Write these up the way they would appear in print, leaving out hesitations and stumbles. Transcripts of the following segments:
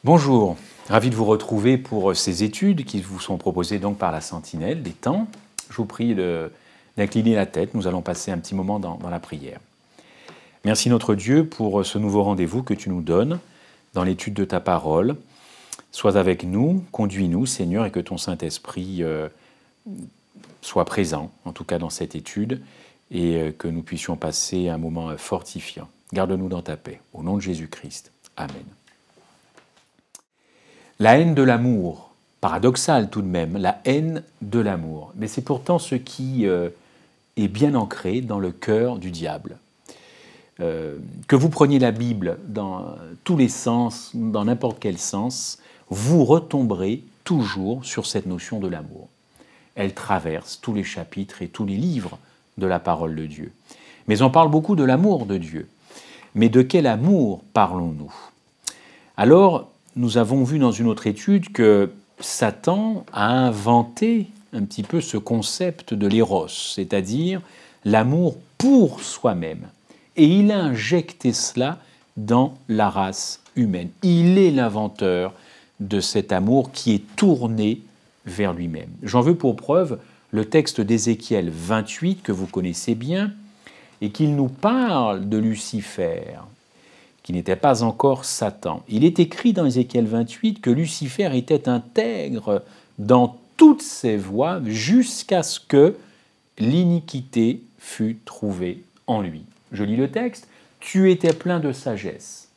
Bonjour, ravi de vous retrouver pour ces études qui vous sont proposées donc par la Sentinelle des Temps. Je vous prie d'incliner la tête, nous allons passer un petit moment dans la prière. Merci notre Dieu pour ce nouveau rendez-vous que tu nous donnes dans l'étude de ta parole. Sois avec nous, conduis-nous Seigneur, et que ton Saint-Esprit soit présent, en tout cas dans cette étude, et que nous puissions passer un moment fortifiant. Garde-nous dans ta paix, au nom de Jésus-Christ. Amen. La haine de l'amour, paradoxal tout de même, la haine de l'amour. Mais c'est pourtant ce qui est bien ancré dans le cœur du diable. Que vous preniez la Bible dans tous les sens, dans n'importe quel sens, vous retomberez toujours sur cette notion de l'amour. Elle traverse tous les chapitres et tous les livres de la parole de Dieu. Mais on parle beaucoup de l'amour de Dieu. Mais de quel amour parlons-nous? Alors, nous avons vu dans une autre étude que Satan a inventé un petit peu ce concept de l'éros, c'est-à-dire l'amour pour soi-même. Et il a injecté cela dans la race humaine. Il est l'inventeur de cet amour qui est tourné vers lui-même. J'en veux pour preuve le texte d'Ézéchiel 28 que vous connaissez bien et qu'il nous parle de Lucifer, qui n'était pas encore Satan. Il est écrit dans Ézéchiel 28 que Lucifer était intègre dans toutes ses voies jusqu'à ce que l'iniquité fût trouvée en lui. Je lis le texte. « Tu étais plein de sagesse,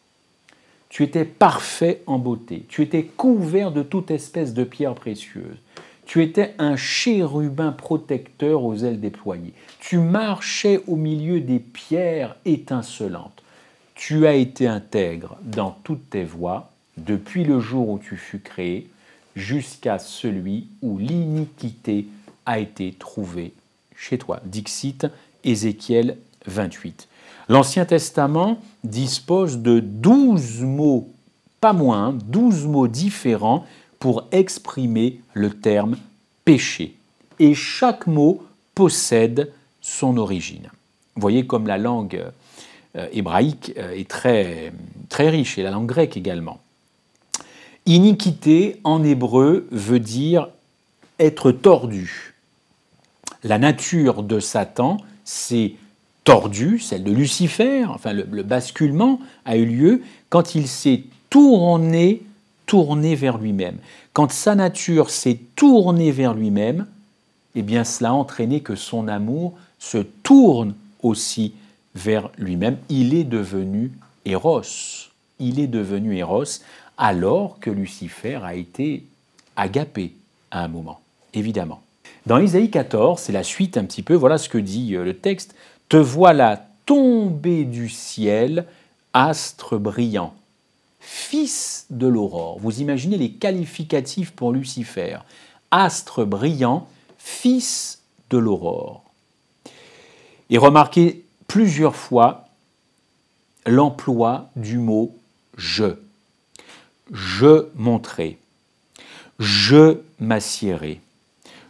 tu étais parfait en beauté, tu étais couvert de toute espèce de pierres précieuses, tu étais un chérubin protecteur aux ailes déployées, tu marchais au milieu des pierres étincelantes. Tu as été intègre dans toutes tes voies, depuis le jour où tu fus créé, jusqu'à celui où l'iniquité a été trouvée chez toi. » Dixit Ézéchiel 28. L'Ancien Testament dispose de 12 mots, pas moins, 12 mots différents pour exprimer le terme péché. Et chaque mot possède son origine. Vous voyez comme la langue hébraïque est très, très riche, et la langue grecque également. Iniquité, en hébreu, veut dire être tordu. La nature de Satan, c'est tordu, celle de Lucifer, enfin le basculement a eu lieu quand il s'est tourné vers lui-même. Quand sa nature s'est tournée vers lui-même, eh bien cela a entraîné que son amour se tourne aussi vers lui-même. Il est devenu Éros. Il est devenu Éros alors que Lucifer a été agapé à un moment, évidemment. Dans Isaïe 14, c'est la suite un petit peu, voilà ce que dit le texte. « Te voilà tombé du ciel, astre brillant, fils de l'aurore. » Vous imaginez les qualificatifs pour Lucifer. Astre brillant, fils de l'aurore. Et remarquez plusieurs fois l'emploi du mot « je ». Je monterai, je m'assiérai,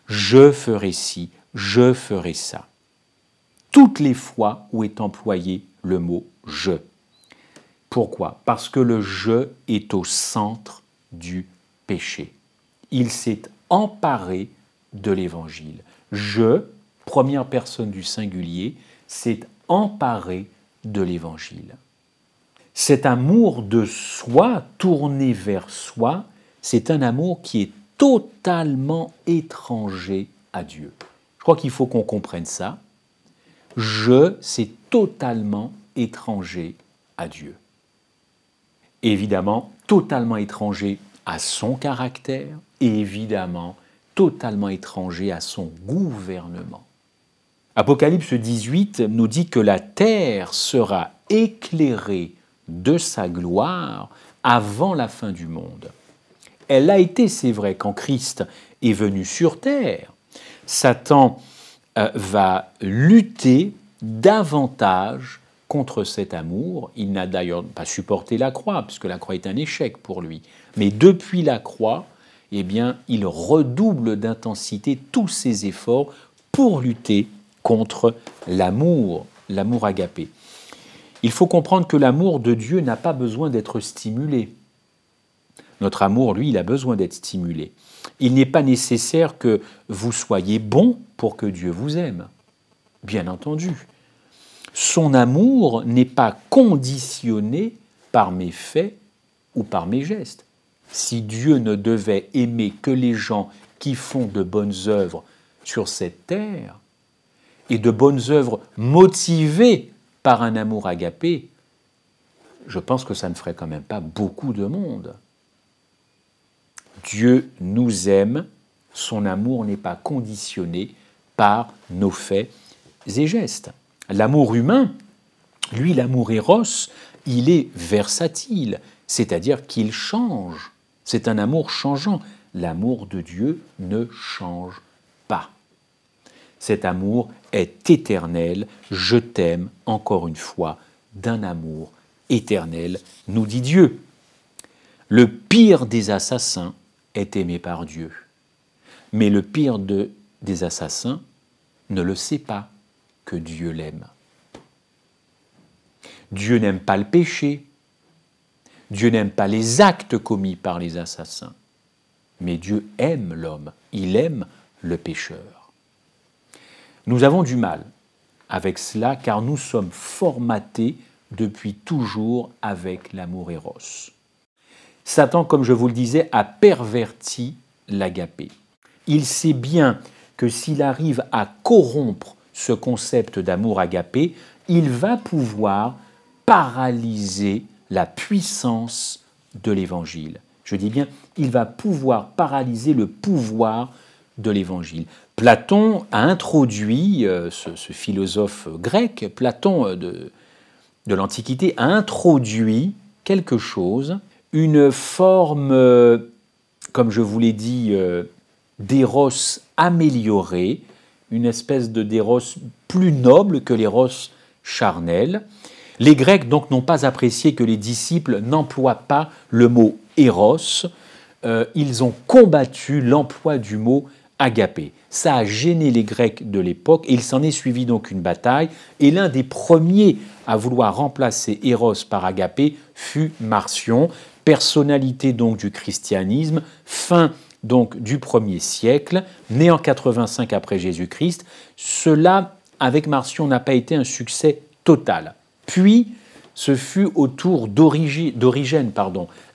je ferai ci, je ferai ça. Toutes les fois où est employé le mot « je ». Pourquoi? Parce que le « je » est au centre du péché. Il s'est emparé de l'Évangile. Je, première personne du singulier, s'est emparé de l'Évangile. Cet amour de soi, tourné vers soi, c'est un amour qui est totalement étranger à Dieu. Je crois qu'il faut qu'on comprenne ça. Je, c'est totalement étranger à Dieu. Évidemment, totalement étranger à son caractère, et évidemment, totalement étranger à son gouvernement. Apocalypse 18 nous dit que la terre sera éclairée de sa gloire avant la fin du monde. Elle a été, c'est vrai, quand Christ est venu sur terre, Satan va lutter davantage contre cet amour. Il n'a d'ailleurs pas supporté la croix, puisque la croix est un échec pour lui. Mais depuis la croix, eh bien, il redouble d'intensité tous ses efforts pour lutter contre l'amour agapé. Il faut comprendre que l'amour de Dieu n'a pas besoin d'être stimulé. Notre amour, lui, il a besoin d'être stimulé. Il n'est pas nécessaire que vous soyez bon pour que Dieu vous aime. Bien entendu. Son amour n'est pas conditionné par mes faits ou par mes gestes. Si Dieu ne devait aimer que les gens qui font de bonnes œuvres sur cette terre, et de bonnes œuvres motivées par un amour agapé, je pense que ça ne ferait quand même pas beaucoup de monde. Dieu nous aime, son amour n'est pas conditionné par nos faits et gestes. L'amour humain, lui, l'amour éros, il est versatile, c'est-à-dire qu'il change. C'est un amour changeant. L'amour de Dieu ne change pas. Cet amour est éternel. Je t'aime, encore une fois, d'un amour éternel, nous dit Dieu. Le pire des assassins est aimé par Dieu. Mais le pire des assassins ne le sait pas que Dieu l'aime. Dieu n'aime pas le péché. Dieu n'aime pas les actes commis par les assassins. Mais Dieu aime l'homme. Il aime le pécheur. Nous avons du mal avec cela car nous sommes formatés depuis toujours avec l'amour éros. Satan, comme je vous le disais, a perverti l'agapé. Il sait bien que s'il arrive à corrompre ce concept d'amour agapé, il va pouvoir paralyser la puissance de l'Évangile. Je dis bien, il va pouvoir paralyser le pouvoir de l'Évangile. Platon a introduit, ce philosophe grec, Platon de l'Antiquité, a introduit quelque chose, une forme, comme je vous l'ai dit, d'éros amélioré, une espèce de d'éros plus noble que l'éros charnel. Les Grecs donc n'ont pas apprécié que les disciples n'emploient pas le mot éros, ils ont combattu l'emploi du mot agapé. Ça a gêné les Grecs de l'époque et il s'en est suivi donc une bataille. Et l'un des premiers à vouloir remplacer Éros par agapé fut Marcion, personnalité donc du christianisme, fin donc du 1er siècle, né en 85 après Jésus-Christ. Cela, avec Marcion, n'a pas été un succès total. Puis, ce fut au tour d'Origène,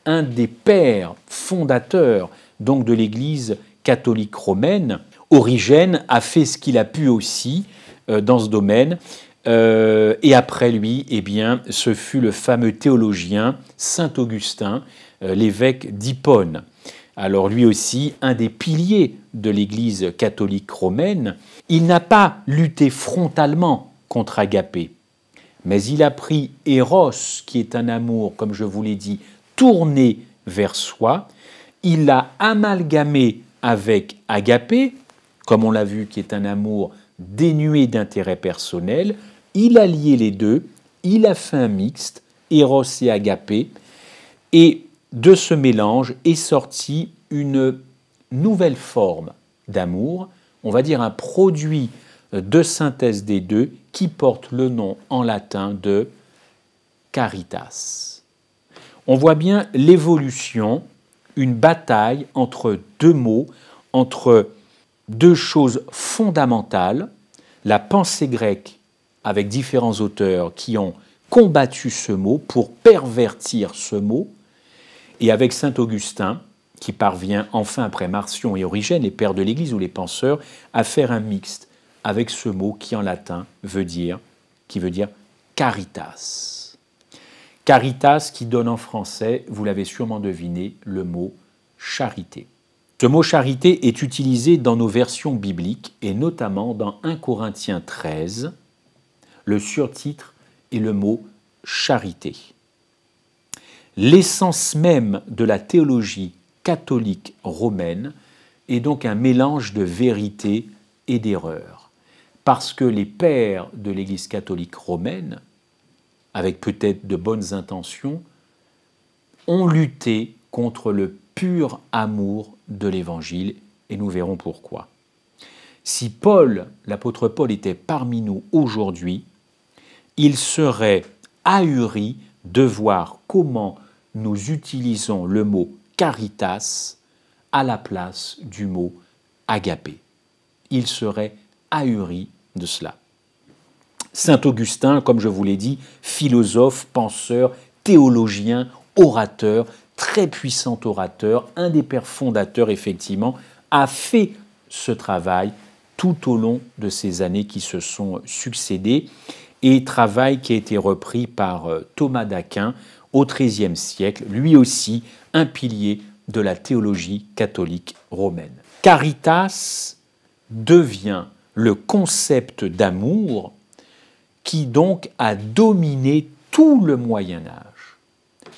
un des pères fondateurs donc de l'Église catholique romaine. Origène a fait ce qu'il a pu aussi dans ce domaine. Et après lui, eh bien, ce fut le fameux théologien Saint Augustin, l'évêque d'Hippone. Alors lui aussi, un des piliers de l'Église catholique romaine, il n'a pas lutté frontalement contre agapé, mais il a pris éros, qui est un amour, comme je vous l'ai dit, tourné vers soi, il l'a amalgamé avec agapé, comme on l'a vu, qui est un amour dénué d'intérêt personnel, il a lié les deux, il a fait un mixte, éros et agapé, et de ce mélange est sortie une nouvelle forme d'amour, on va dire un produit de synthèse des deux qui porte le nom en latin de caritas. On voit bien l'évolution, une bataille entre deux mots, entre deux choses fondamentales, la pensée grecque avec différents auteurs qui ont combattu ce mot pour pervertir ce mot, et avec saint Augustin, qui parvient enfin, après Marcion et Origène, les pères de l'Église ou les penseurs, à faire un mixte avec ce mot qui en latin veut dire caritas. Caritas qui donne en français, vous l'avez sûrement deviné, le mot charité. Ce mot charité est utilisé dans nos versions bibliques et notamment dans 1 Corinthiens 13. Le surtitre est le mot charité. L'essence même de la théologie catholique romaine est donc un mélange de vérité et d'erreur. Parce que les pères de l'Église catholique romaine, avec peut-être de bonnes intentions, ont lutté contre le pur amour de l'Évangile, et nous verrons pourquoi. Si Paul, l'apôtre Paul, était parmi nous aujourd'hui, il serait ahuri de voir comment nous utilisons le mot caritas à la place du mot agapé. Il serait ahuri de cela. Saint Augustin, comme je vous l'ai dit, philosophe, penseur, théologien, orateur, très puissant orateur, un des pères fondateurs effectivement, a fait ce travail tout au long de ces années qui se sont succédées, et travail qui a été repris par Thomas d'Aquin au XIIIe siècle, lui aussi un pilier de la théologie catholique romaine. Caritas devient le concept d'amour qui donc a dominé tout le Moyen Âge.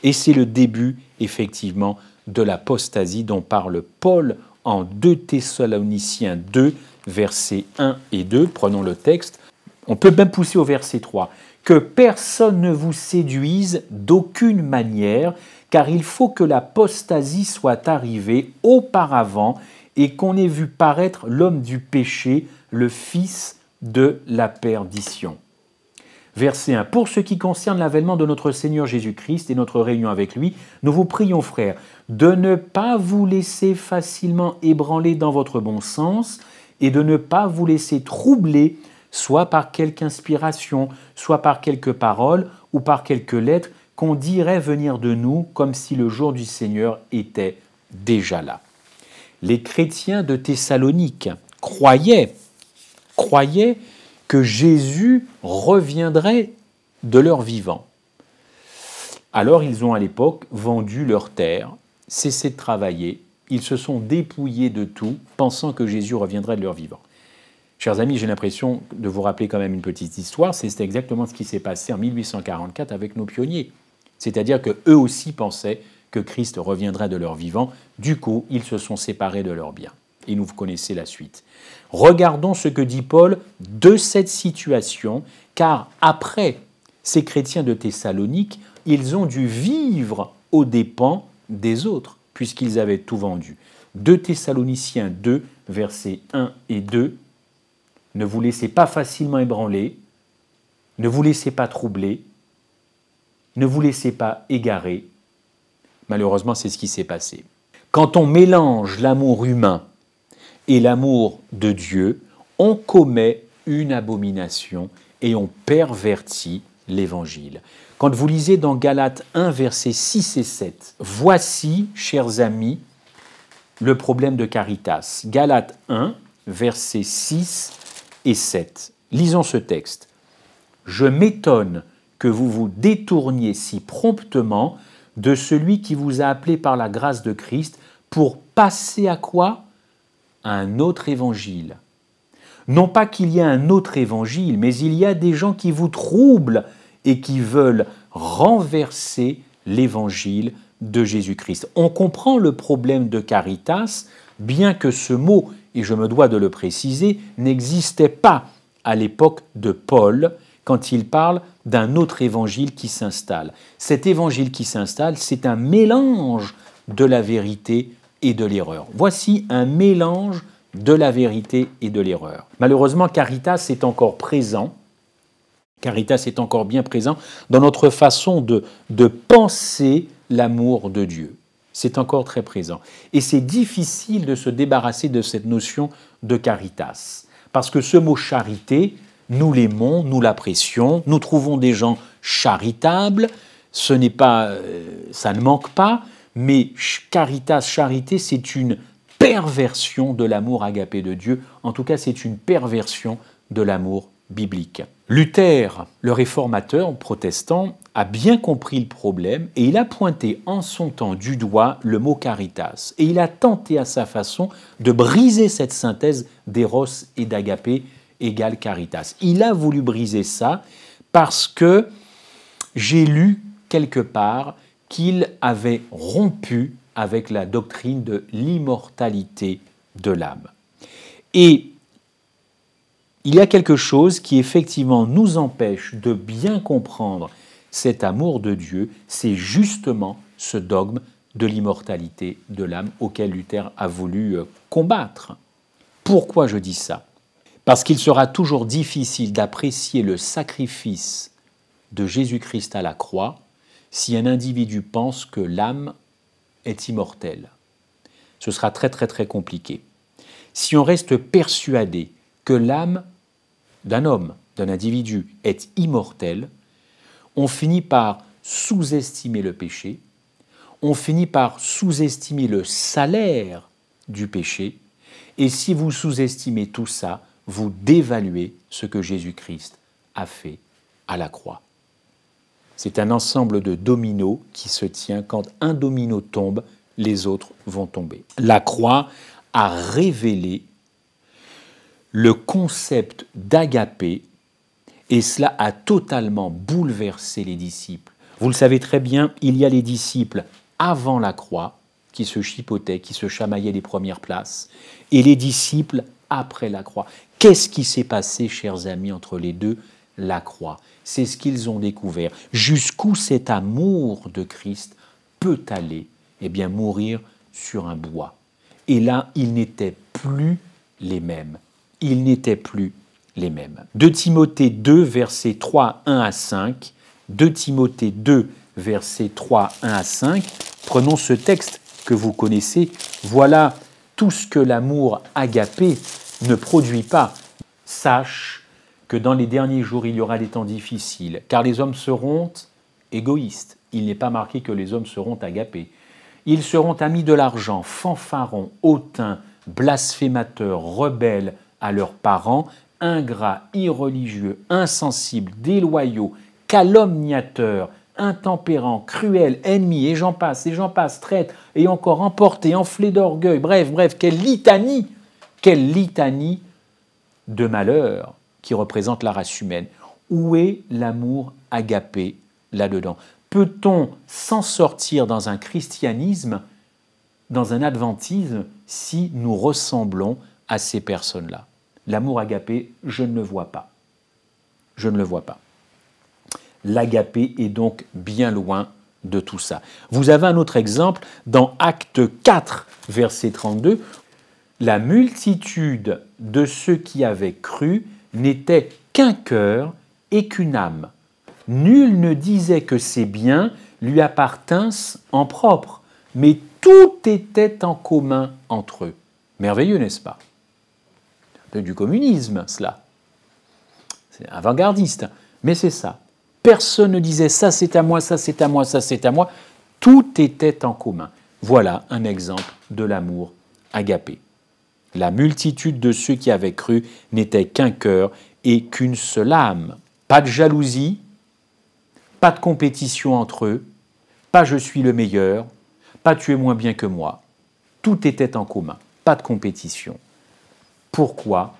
Et c'est le début, effectivement, de l'apostasie dont parle Paul en 2 Thessaloniciens 2, versets 1 et 2. Prenons le texte. On peut même pousser au verset 3. « Que personne ne vous séduise d'aucune manière, car il faut que l'apostasie soit arrivée auparavant et qu'on ait vu paraître l'homme du péché, le fils de la perdition. » Verset 1. « Pour ce qui concerne l'avènement de notre Seigneur Jésus-Christ et notre réunion avec lui, nous vous prions, frères, de ne pas vous laisser facilement ébranler dans votre bon sens et de ne pas vous laisser troubler, soit par quelque inspiration, soit par quelques paroles ou par quelques lettres qu'on dirait venir de nous comme si le jour du Seigneur était déjà là. » Les chrétiens de Thessalonique croyaient que Jésus reviendrait de leur vivant. Alors ils ont à l'époque vendu leurs terres, cessé de travailler, ils se sont dépouillés de tout, pensant que Jésus reviendrait de leur vivant. Chers amis, j'ai l'impression de vous rappeler quand même une petite histoire, c'est exactement ce qui s'est passé en 1844 avec nos pionniers. C'est-à-dire qu'eux aussi pensaient que Christ reviendrait de leur vivant, du coup, ils se sont séparés de leurs biens. Et vous connaissez la suite. Regardons ce que dit Paul de cette situation, car après, ces chrétiens de Thessalonique, ils ont dû vivre aux dépens des autres, puisqu'ils avaient tout vendu. 2 Thessaloniciens 2, versets 1 et 2. Ne vous laissez pas facilement ébranler, ne vous laissez pas troubler, ne vous laissez pas égarer. Malheureusement, c'est ce qui s'est passé. Quand on mélange l'amour humain et l'amour de Dieu, on commet une abomination et on pervertit l'Évangile. Quand vous lisez dans Galates 1, versets 6 et 7, voici, chers amis, le problème de Caritas. Galates 1, versets 6 et 7. Lisons ce texte. « Je m'étonne que vous vous détourniez si promptement de celui qui vous a appelé par la grâce de Christ pour passer à quoi ? À un autre évangile. Non pas qu'il y ait un autre évangile, mais il y a des gens qui vous troublent et qui veulent renverser l'évangile de Jésus-Christ. » On comprend le problème de Caritas, bien que ce mot, et je me dois de le préciser, n'existait pas à l'époque de Paul, quand il parle d'un autre évangile qui s'installe. Cet évangile qui s'installe, c'est un mélange de la vérité et de l'erreur. Voici un mélange de la vérité et de l'erreur. Malheureusement, Caritas est encore présent. Caritas est encore bien présent dans notre façon de penser l'amour de Dieu. C'est encore très présent. Et c'est difficile de se débarrasser de cette notion de caritas. Parce que ce mot charité, nous l'aimons, nous l'apprécions, nous trouvons des gens charitables, ça ne manque pas, mais caritas, charité, c'est une perversion de l'amour agapé de Dieu. En tout cas, c'est une perversion de l'amour biblique. Luther, le réformateur protestant, a bien compris le problème et il a pointé en son temps du doigt le mot caritas. Et il a tenté à sa façon de briser cette synthèse d'éros et d'agapé égale caritas. Il a voulu briser ça parce que j'ai lu quelque part qu'il avait rompu avec la doctrine de l'immortalité de l'âme. Et il y a quelque chose qui effectivement nous empêche de bien comprendre cet amour de Dieu, c'est justement ce dogme de l'immortalité de l'âme auquel Luther a voulu combattre. Pourquoi je dis ça ? Parce qu'il sera toujours difficile d'apprécier le sacrifice de Jésus-Christ à la croix si un individu pense que l'âme est immortel. Ce sera très très très compliqué. Si on reste persuadé que l'âme d'un homme, d'un individu, est immortelle, on finit par sous-estimer le péché, on finit par sous-estimer le salaire du péché, et si vous sous-estimez tout ça, vous dévaluez ce que Jésus-Christ a fait à la croix. C'est un ensemble de dominos qui se tient. Quand un domino tombe, les autres vont tomber. La croix a révélé le concept d'agapé et cela a totalement bouleversé les disciples. Vous le savez très bien, il y a les disciples avant la croix qui se chipotaient, qui se chamaillaient les premières places, et les disciples après la croix. Qu'est-ce qui s'est passé, chers amis, entre les deux? La croix. C'est ce qu'ils ont découvert. Jusqu'où cet amour de Christ peut aller? Eh bien, mourir sur un bois. Et là, ils n'étaient plus les mêmes. Ils n'étaient plus les mêmes. 2 Timothée 2, versets 3, 1 à 5. 2 Timothée 2, versets 3, 1 à 5. Prenons ce texte que vous connaissez. Voilà tout ce que l'amour agapé ne produit pas. Sache que dans les derniers jours, il y aura des temps difficiles, car les hommes seront égoïstes. Il n'est pas marqué que les hommes seront agapés. Ils seront amis de l'argent, fanfarons, hautains, blasphémateurs, rebelles à leurs parents, ingrats, irreligieux, insensibles, déloyaux, calomniateurs, intempérants, cruels, ennemis, et j'en passe, traîtres, et encore emportés, enflés d'orgueil. Bref, quelle litanie de malheur qui représente la race humaine. Où est l'amour agapé là-dedans? Peut-on s'en sortir dans un christianisme, dans un adventisme, si nous ressemblons à ces personnes-là? L'amour agapé, je ne le vois pas. Je ne le vois pas. L'agapé est donc bien loin de tout ça. Vous avez un autre exemple dans Acte 4, verset 32. La multitude de ceux qui avaient cru n'était qu'un cœur et qu'une âme. Nul ne disait que ses biens lui appartinssent en propre, mais tout était en commun entre eux. Merveilleux, n'est-ce pas? C'est un peu du communisme, cela. C'est avant-gardiste, mais c'est ça. Personne ne disait « ça c'est à moi, ça c'est à moi, ça c'est à moi ». Tout était en commun. Voilà un exemple de l'amour agapé. La multitude de ceux qui avaient cru n'était qu'un cœur et qu'une seule âme. Pas de jalousie, pas de compétition entre eux, pas je suis le meilleur, pas tu es moins bien que moi. Tout était en commun, pas de compétition. Pourquoi?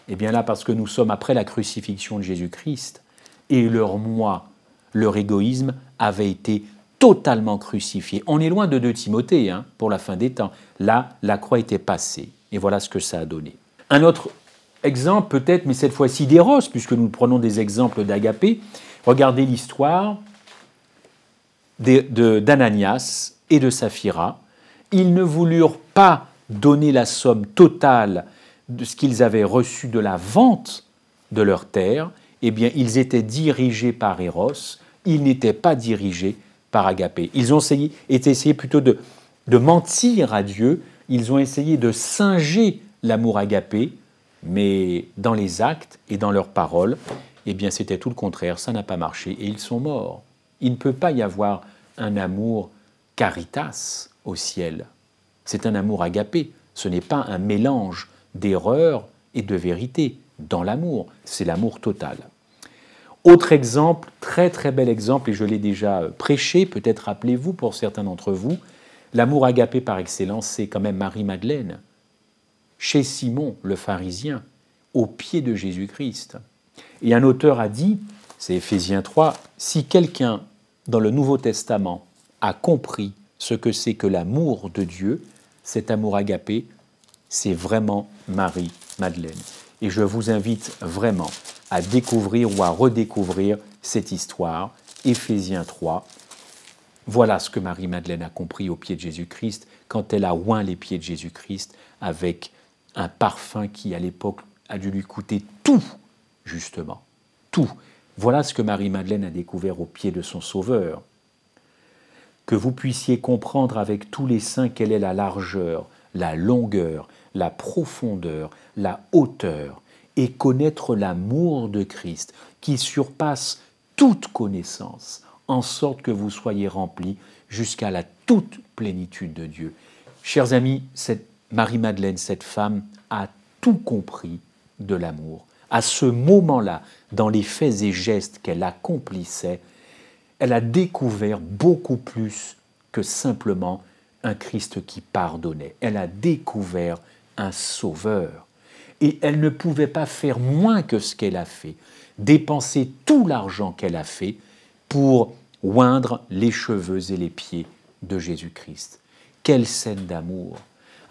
Eh bien là, parce que nous sommes après la crucifixion de Jésus-Christ et leur moi, leur égoïsme avait été totalement crucifié. On est loin de 2 Timothée pour la fin des temps. Là, la croix était passée. Et voilà ce que ça a donné. Un autre exemple peut-être, mais cette fois-ci d'Éros, puisque nous prenons des exemples d'agapé. Regardez l'histoire d'Ananias et de Saphira. Ils ne voulurent pas donner la somme totale de ce qu'ils avaient reçu de la vente de leur terre. Eh bien, ils étaient dirigés par Éros. Ils n'étaient pas dirigés par agapé. Ils ont essayé plutôt de mentir à Dieu. Ils ont essayé de singer l'amour agapé, mais dans les actes et dans leurs paroles, eh bien c'était tout le contraire, ça n'a pas marché et ils sont morts. Il ne peut pas y avoir un amour caritas au ciel. C'est un amour agapé, ce n'est pas un mélange d'erreur et de vérité dans l'amour, c'est l'amour total. Autre exemple, très très bel exemple, et je l'ai déjà prêché, peut-être rappelez-vous pour certains d'entre vous, l'amour agapé par excellence, c'est quand même Marie-Madeleine, chez Simon le pharisien, au pied de Jésus-Christ. Et un auteur a dit, c'est Éphésiens 3, si quelqu'un dans le Nouveau Testament a compris ce que c'est que l'amour de Dieu, cet amour agapé, c'est vraiment Marie-Madeleine. Et je vous invite vraiment à découvrir ou à redécouvrir cette histoire, Éphésiens 3. Voilà ce que Marie-Madeleine a compris au pied de Jésus-Christ quand elle a oint les pieds de Jésus-Christ avec un parfum qui, à l'époque, a dû lui coûter tout, justement. Tout. Voilà ce que Marie-Madeleine a découvert au pied de son Sauveur. que vous puissiez comprendre avec tous les saints quelle est la largeur, la longueur, la profondeur, la hauteur, et connaître l'amour de Christ qui surpasse toute connaissance, en sorte que vous soyez remplis jusqu'à la toute plénitude de Dieu. Chers amis, cette Marie-Madeleine, cette femme, a tout compris de l'amour. À ce moment-là, dans les faits et gestes qu'elle accomplissait, elle a découvert beaucoup plus que simplement un Christ qui pardonnait. Elle a découvert un sauveur. Et elle ne pouvait pas faire moins que ce qu'elle a fait, dépenser tout l'argent qu'elle a fait pour oindre les cheveux et les pieds de Jésus-Christ. Quelle scène d'amour!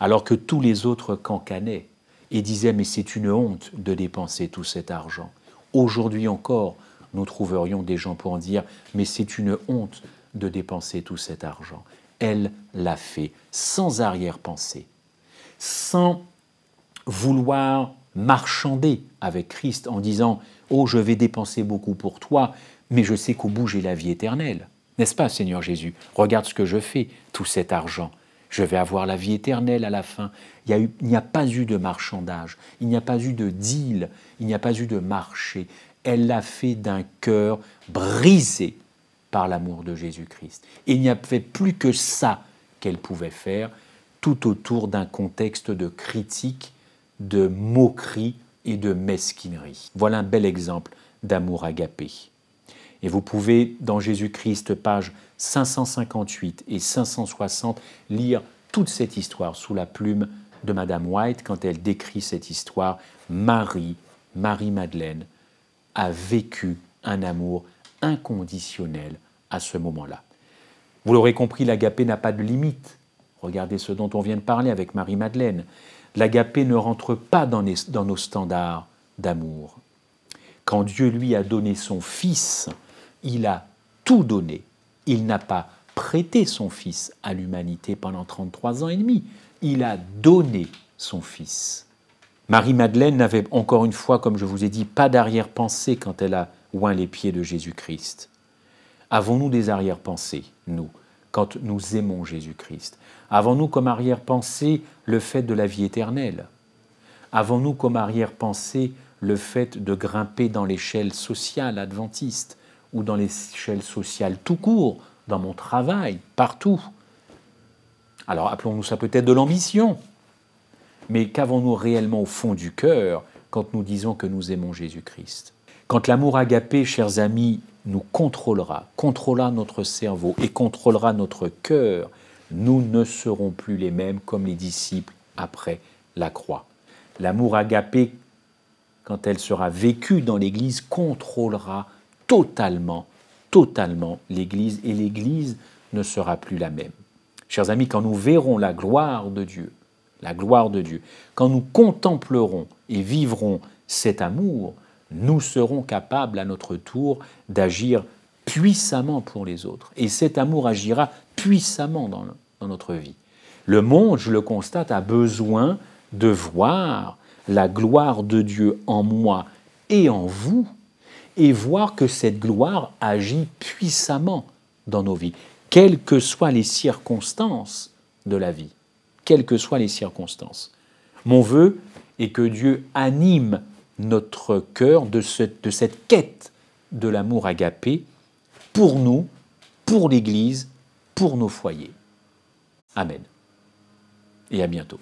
Alors que tous les autres cancanaient et disaient « mais c'est une honte de dépenser tout cet argent ». Aujourd'hui encore, nous trouverions des gens pour en dire « mais c'est une honte de dépenser tout cet argent ». Elle l'a fait sans arrière-pensée, sans vouloir marchander avec Christ en disant « oh, je vais dépenser beaucoup pour toi, mais je sais qu'au bout j'ai la vie éternelle ». N'est-ce pas, Seigneur Jésus? Regarde ce que je fais, tout cet argent. Je vais avoir la vie éternelle à la fin. Il n'y a pas eu de marchandage, il n'y a pas eu de deal, il n'y a pas eu de marché. Elle l'a fait d'un cœur brisé par l'amour de Jésus-Christ. Et il n'y avait plus que ça qu'elle pouvait faire, tout autour d'un contexte de critique, de moquerie et de mesquinerie. Voilà un bel exemple d'amour agapé. Et vous pouvez, dans Jésus-Christ, pages 558 et 560, lire toute cette histoire sous la plume de Madame White quand elle décrit cette histoire. Marie-Madeleine a vécu un amour inconditionnel à ce moment-là. Vous l'aurez compris, l'agapé n'a pas de limite. Regardez ce dont on vient de parler avec Marie-Madeleine. L'agapé ne rentre pas dans nos standards d'amour. Quand Dieu lui a donné son Fils, il a tout donné. Il n'a pas prêté son Fils à l'humanité pendant 33 ans et demi. Il a donné son Fils. Marie-Madeleine n'avait encore une fois, comme je vous ai dit, pas d'arrière-pensée quand elle a oint les pieds de Jésus-Christ. Avons-nous des arrière-pensées, nous, quand nous aimons Jésus-Christ? Avons-nous comme arrière-pensée le fait de la vie éternelle? Avons-nous comme arrière-pensée le fait de grimper dans l'échelle sociale adventiste ou dans l'échelle sociale tout court, dans mon travail, partout? Alors appelons-nous ça peut-être de l'ambition, mais qu'avons-nous réellement au fond du cœur quand nous disons que nous aimons Jésus-Christ? Quand l'amour agapé, chers amis, nous contrôlera notre cerveau et contrôlera notre cœur, nous ne serons plus les mêmes comme les disciples après la croix. L'amour agapé, quand elle sera vécue dans l'Église, contrôlera totalement l'Église, et l'Église ne sera plus la même. Chers amis, quand nous verrons la gloire de Dieu, quand nous contemplerons et vivrons cet amour, nous serons capables à notre tour d'agir puissamment pour les autres. Et cet amour agira puissamment dans notre vie. Le monde, je le constate, a besoin de voir la gloire de Dieu en moi et en vous, et voir que cette gloire agit puissamment dans nos vies, quelles que soient les circonstances de la vie, quelles que soient les circonstances. Mon vœu est que Dieu anime notre cœur de cette quête de l'amour agapé pour nous, pour l'Église, pour nos foyers. Amen. Et à bientôt.